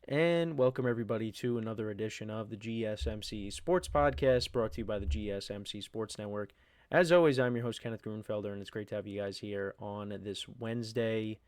And welcome everybody to another edition of the GSMC Sports Podcast brought to you by the GSMC Sports Network. As always, I'm your host, Kenneth Grunfelder, and it's great to have you guys here on this Wednesday,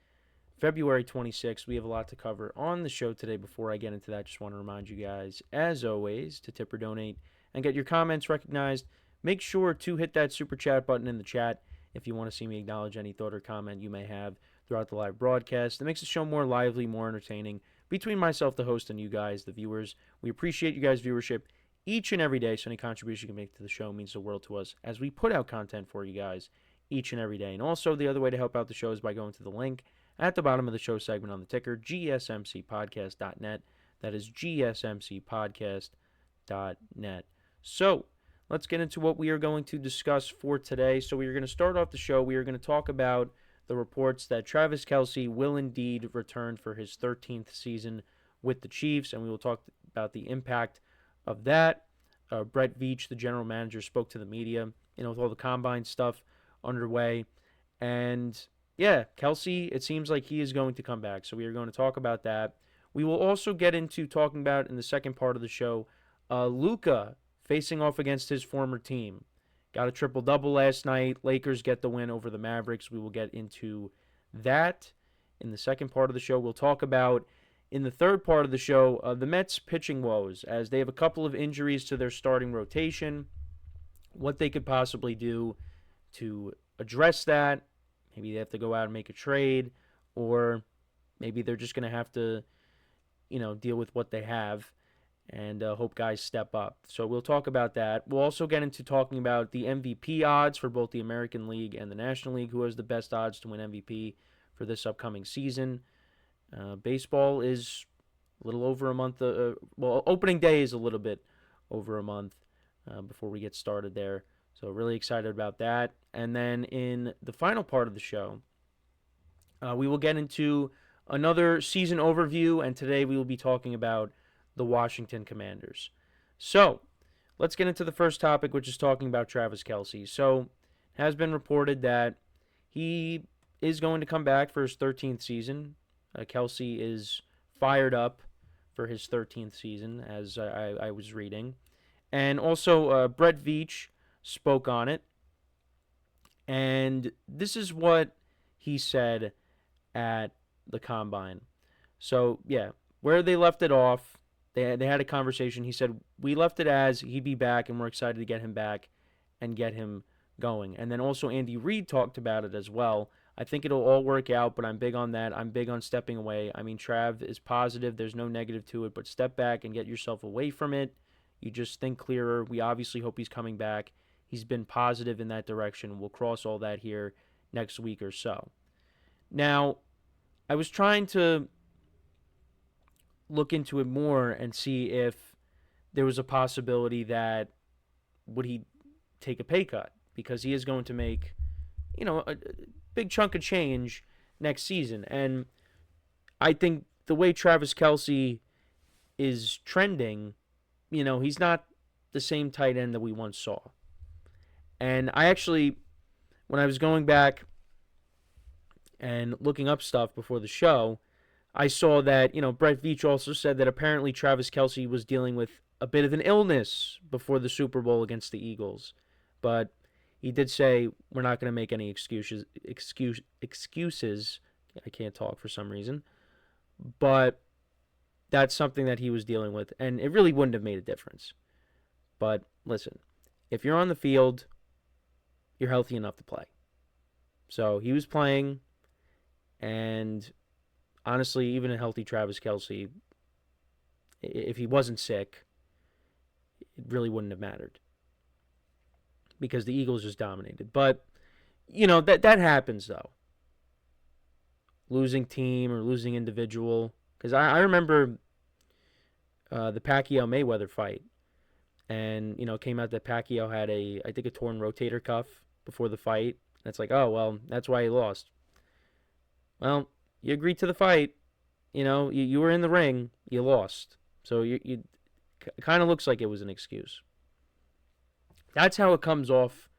February 26th. We have a lot to cover on the show today. Before I get into that, just want to remind you guys, as always, to tip or donate and get your comments recognized. Make sure to hit that super chat button in the chat if you want to see me acknowledge any thought or comment you may have throughout the live broadcast. It makes the show more lively, more entertaining between myself, the host, and you guys, the viewers. We appreciate you guys' viewership each and every day, so any contribution you can make to the show means the world to us as we put out content for you guys each and every day. And also, the other way to help out the show is by going to the link at the bottom of the show segment on the ticker, GSMCPodcast.net. That is GSMCPodcast.net. So, let's get into what we are going to discuss for today. So, we are going to start off the show. We are going to talk about the reports that Travis Kelce will indeed return for his 13th season with the Chiefs, and we will talk about the impact of that. Brett Veach, the general manager, spoke to the media, with all the combine stuff underway. And yeah, Kelce, it seems like he is going to come back, so we are going to talk about that. We will also get into talking about, in the second part of the show, Luka facing off against his former team. Got a triple-double last night. Lakers get the win over the Mavericks. We will get into that in the second part of the show. We'll talk about, in the third part of the show, the Mets' pitching woes, as they have a couple of injuries to their starting rotation, what they could possibly do to address that. Maybe they have to go out and make a trade, or maybe they're just going to have to, deal with what they have and hope guys step up. So we'll talk about that. We'll also get into talking about the MVP odds for both the American League and the National League, who has the best odds to win MVP for this upcoming season. Baseball is a little over a month. Opening day is a little bit over a month before we get started there. So really excited about that. And then in the final part of the show, we will get into another season overview, and today we will be talking about the Washington Commanders. So, let's get into the first topic, which is talking about Travis Kelce. So, it has been reported that he is going to come back for his 13th season. Kelce is fired up for his 13th season, as I was reading. And also, Brett Veach spoke on it. And this is what he said at the Combine. So, yeah, where they left it off, they had a conversation. He said, we left it as he'd be back, and we're excited to get him back and get him going. And then also Andy Reid talked about it as well. I think it'll all work out, but I'm big on that. I'm big on stepping away. I mean, Trav is positive. There's no negative to it, but step back and get yourself away from it. You just think clearer. We obviously hope he's coming back. He's been positive in that direction. We'll cross all that here next week or so. Now, I was trying to look into it more and see if there was a possibility that would he take a pay cut, because he is going to make, a big chunk of change next season. And I think the way Travis Kelce is trending, he's not the same tight end that we once saw. And I actually, when I was going back and looking up stuff before the show, I saw that, Brett Veach also said that apparently Travis Kelce was dealing with a bit of an illness before the Super Bowl against the Eagles. But he did say we're not going to make any excuses. I can't talk for some reason. But that's something that he was dealing with, and it really wouldn't have made a difference. But listen, if you're on the field, you're healthy enough to play. So he was playing, and honestly, even a healthy Travis Kelce, if he wasn't sick, it really wouldn't have mattered, because the Eagles just dominated. But, that happens, though. Losing team or losing individual. Because I remember the Pacquiao-Mayweather fight. And, it came out that Pacquiao had a torn rotator cuff before the fight. And it's like, oh, well, that's why he lost. Well, you agreed to the fight. You were in the ring. You lost. So it kind of looks like it was an excuse. That's how it comes off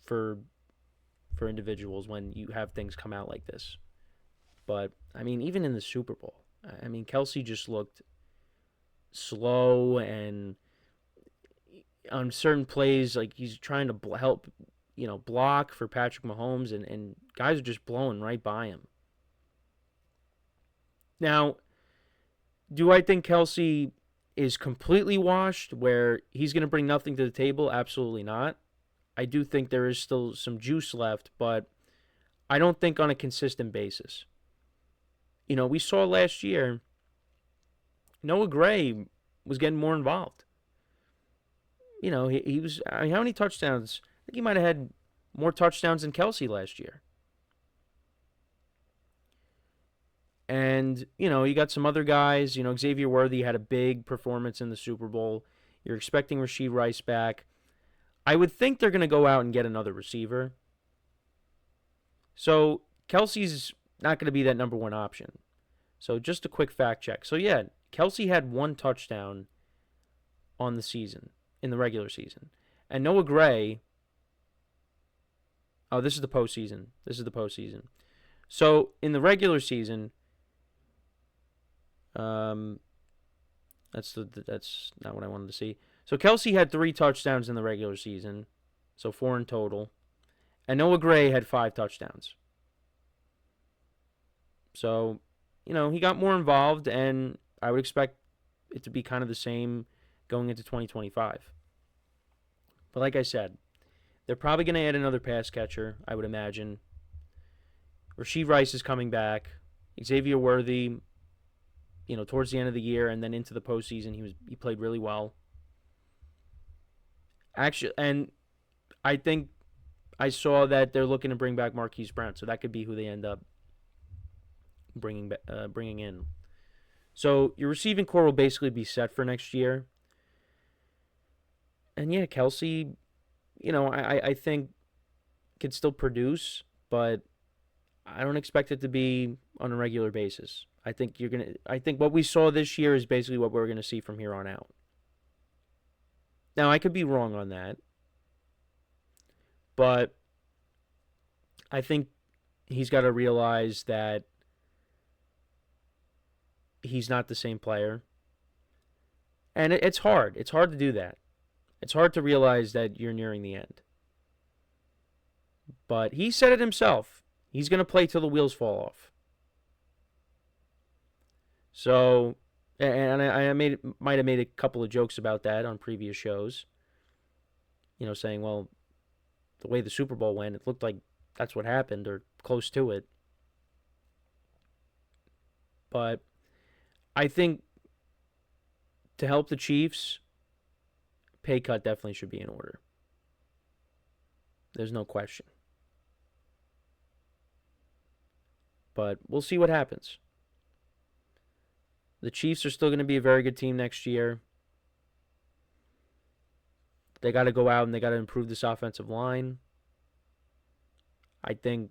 for individuals when you have things come out like this. But, I mean, even in the Super Bowl, I mean, Kelce just looked slow, and on certain plays, like he's trying to help, block for Patrick Mahomes, and guys are just blowing right by him. Now, do I think Kelce is completely washed where he's going to bring nothing to the table? Absolutely not. I do think there is still some juice left, but I don't think on a consistent basis. We saw last year Noah Gray was getting more involved. He was. I mean, how many touchdowns? I think he might have had more touchdowns than Kelce last year. And, you got some other guys. Xavier Worthy had a big performance in the Super Bowl. You're expecting Rashee Rice back. I would think they're going to go out and get another receiver. So Kelce's not going to be that number one option. So just a quick fact check. So, yeah, Kelce had one touchdown on the season, in the regular season. And Noah Gray, this is the postseason. So in the regular season, that's not what I wanted to see. So Kelce had 3 touchdowns in the regular season, so 4 in total. And Noah Gray had 5 touchdowns. So, he got more involved, and I would expect it to be kind of the same going into 2025. But like I said, they're probably going to add another pass catcher, I would imagine. Rashee Rice is coming back. Xavier Worthy, towards the end of the year and then into the postseason, he played really well. Actually, and I think I saw that they're looking to bring back Marquise Brown, so that could be who they end up bringing in. So your receiving core will basically be set for next year. And yeah, Kelce, I think could still produce, but I don't expect it to be on a regular basis. I think what we saw this year is basically what we're gonna see from here on out. Now I could be wrong on that, but I think he's got to realize that he's not the same player. And it's hard. It's hard to do that. It's hard to realize that you're nearing the end. But he said it himself. He's going to play till the wheels fall off. So, and I might have made a couple of jokes about that on previous shows. Saying, well, the way the Super Bowl went, it looked like that's what happened or close to it. But I think to help the Chiefs, pay cut definitely should be in order. There's no question. But we'll see what happens. The Chiefs are still going to be a very good team next year. They got to go out and they got to improve this offensive line. I think,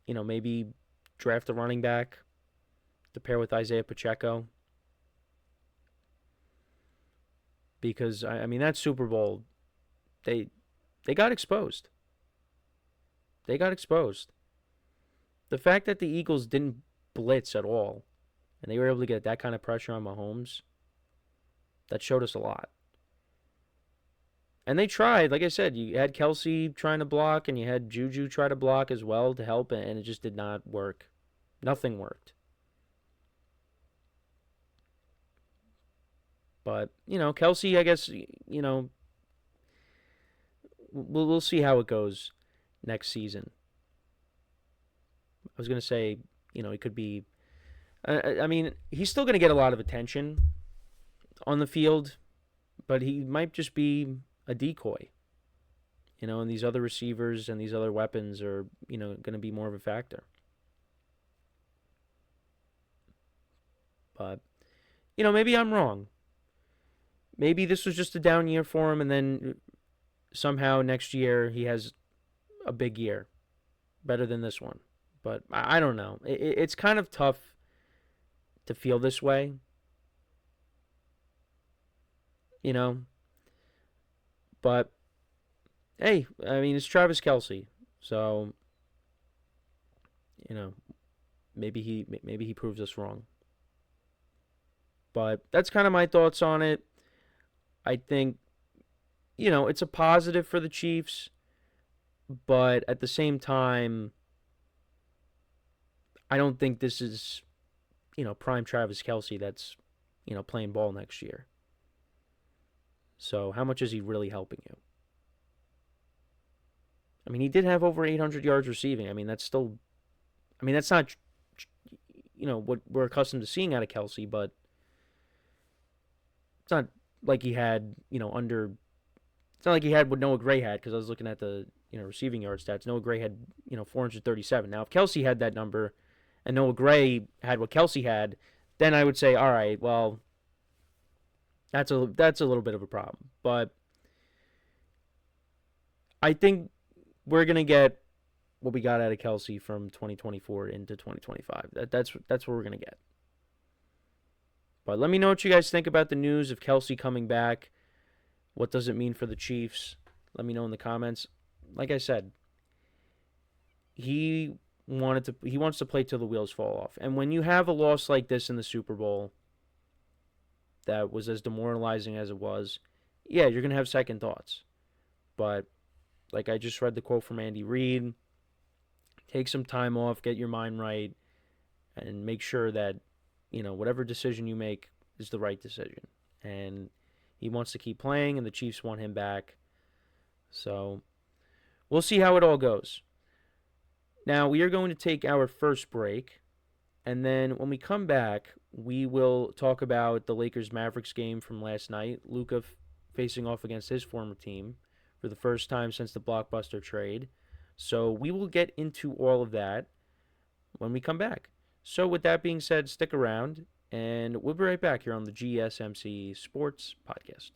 maybe draft a running back to pair with Isaiah Pacheco. Because, I mean, that Super Bowl, they got exposed. They got exposed. The fact that the Eagles didn't blitz at all, and they were able to get that kind of pressure on Mahomes, that showed us a lot. And they tried. Like I said, you had Kelce trying to block, and you had Juju try to block as well to help, and it just did not work. Nothing worked. But, Kelce, I guess, we'll see how it goes next season. I was going to say, he could be... I mean, he's still going to get a lot of attention on the field, but he might just be a decoy. And these other receivers and these other weapons are, going to be more of a factor. But, maybe I'm wrong. Maybe this was just a down year for him, and then somehow next year he has a big year, better than this one. But I don't know. It's kind of tough to feel this way, But hey, I mean, it's Travis Kelce, so maybe he proves us wrong. But that's kind of my thoughts on it. I think, it's a positive for the Chiefs, but at the same time, I don't think this is, prime Travis Kelce that's, playing ball next year. So how much is he really helping you? I mean, he did have over 800 yards receiving. I mean, that's still, that's not, what we're accustomed to seeing out of Kelce, but it's not like he had, it's not like he had what Noah Gray had, because I was looking at the, receiving yard stats. Noah Gray had, 437. Now, if Kelce had that number and Noah Gray had what Kelce had, then I would say, all right, well, that's a little bit of a problem. But I think we're gonna get what we got out of Kelce from 2024 into 2025. That's what we're gonna get. But let me know what you guys think about the news of Kelce coming back. What does it mean for the Chiefs? Let me know in the comments. Like I said, he wants to play till the wheels fall off. And when you have a loss like this in the Super Bowl that was as demoralizing as it was, yeah, you're gonna have second thoughts. But like I just read the quote from Andy Reid, take some time off, get your mind right, and make sure that, whatever decision you make is the right decision. And he wants to keep playing, and the Chiefs want him back. So we'll see how it all goes. Now, we are going to take our first break, and then when we come back, we will talk about the Lakers-Mavericks game from last night. Luka facing off against his former team for the first time since the blockbuster trade. So we will get into all of that when we come back. So with that being said, stick around, and we'll be right back here on the GSMC Sports Podcast.